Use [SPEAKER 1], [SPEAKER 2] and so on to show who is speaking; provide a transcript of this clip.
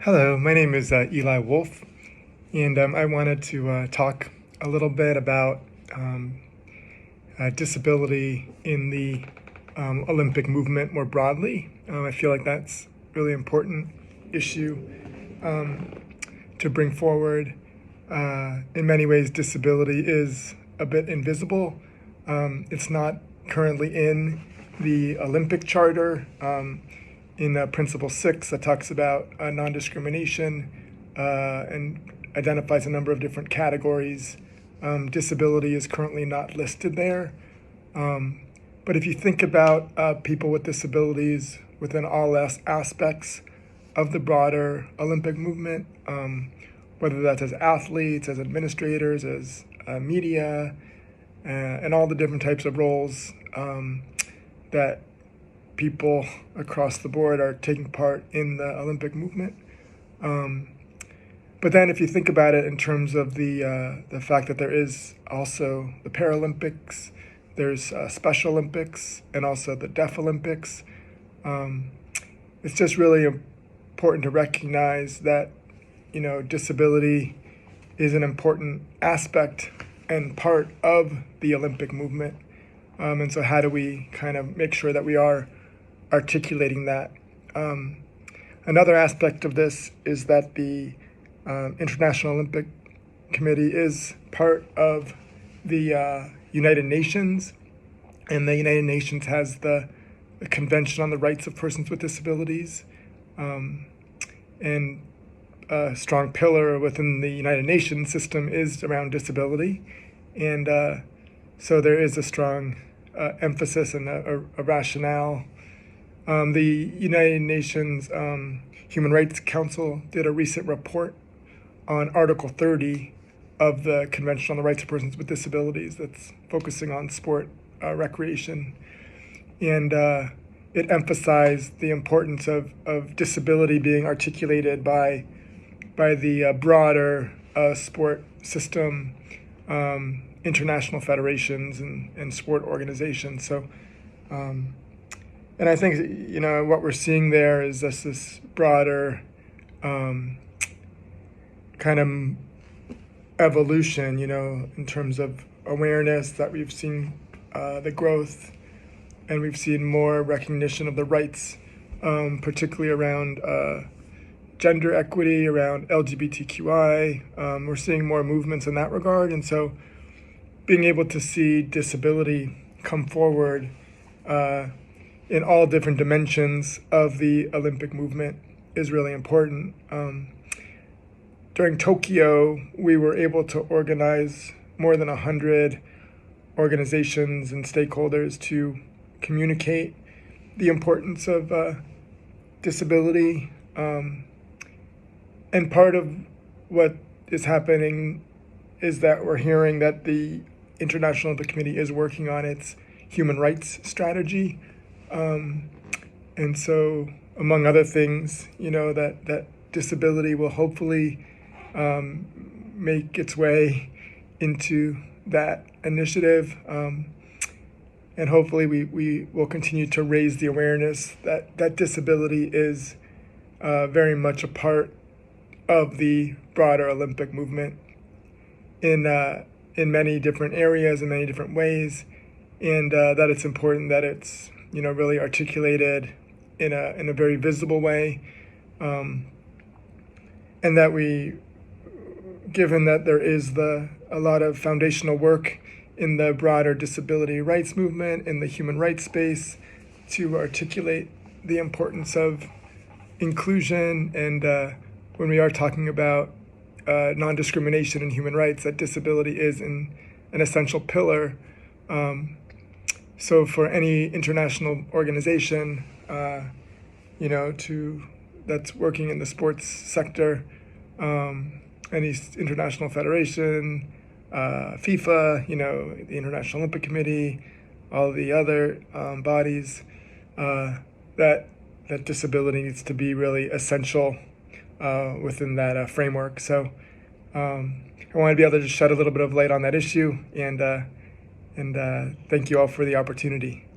[SPEAKER 1] Hello, my name is Eli Wolf, and I wanted to talk a little bit about um, disability in the Olympic movement more broadly. I feel like that's a really important issue to bring forward. In many ways, disability is a bit invisible. It's not currently in the Olympic Charter. In Principle 6 that talks about non-discrimination and identifies a number of different categories. Disability is currently not listed there. But if you think about people with disabilities within all aspects of the broader Olympic movement, whether that's as athletes, as administrators, as media, and all the different types of roles that people across the board are taking part in the Olympic movement. But then if you think about it in terms of the fact that there is also the Paralympics, there's Special Olympics, and also the Deaf Olympics, it's just really important to recognize that, disability is an important aspect and part of the Olympic movement. And so how do we kind of make sure that we are articulating that? Another aspect of this is that the International Olympic Committee is part of the United Nations, and the United Nations has the Convention on the Rights of Persons with Disabilities, and a strong pillar within the United Nations system is around disability, and so there is a strong emphasis and a rationale. The United Nations Human Rights Council did a recent report on Article 30 of the Convention on the Rights of Persons with Disabilities that's focusing on sport, recreation, and it emphasized the importance of disability being articulated by the broader sport system, international federations, and sport organizations. So. And I think, what we're seeing there is just this broader kind of evolution, in terms of awareness that we've seen the growth, and we've seen more recognition of the rights, particularly around gender equity, around LGBTQI. We're seeing more movements in that regard. And so being able to see disability come forward in all different dimensions of the Olympic movement is really important. During Tokyo, we were able to organize more than 100 organizations and stakeholders to communicate the importance of disability. And part of what is happening is that we're hearing that the International Olympic Committee is working on its human rights strategy. And so, among other things, that disability will hopefully make its way into that initiative. And hopefully we will continue to raise the awareness that disability is very much a part of the broader Olympic movement in many different areas, in many different ways, and that it's important that it's really articulated in a very visible way, and that we, given that there is a lot of foundational work in the broader disability rights movement, in the human rights space, to articulate the importance of inclusion, and when we are talking about non-discrimination and human rights, that disability is an essential pillar. So for any international organization, that's working in the sports sector, any international federation, FIFA, the International Olympic Committee, all the other bodies, that disability needs to be really essential within that framework. So I want to be able to just shed a little bit of light on that issue, and thank you all for the opportunity.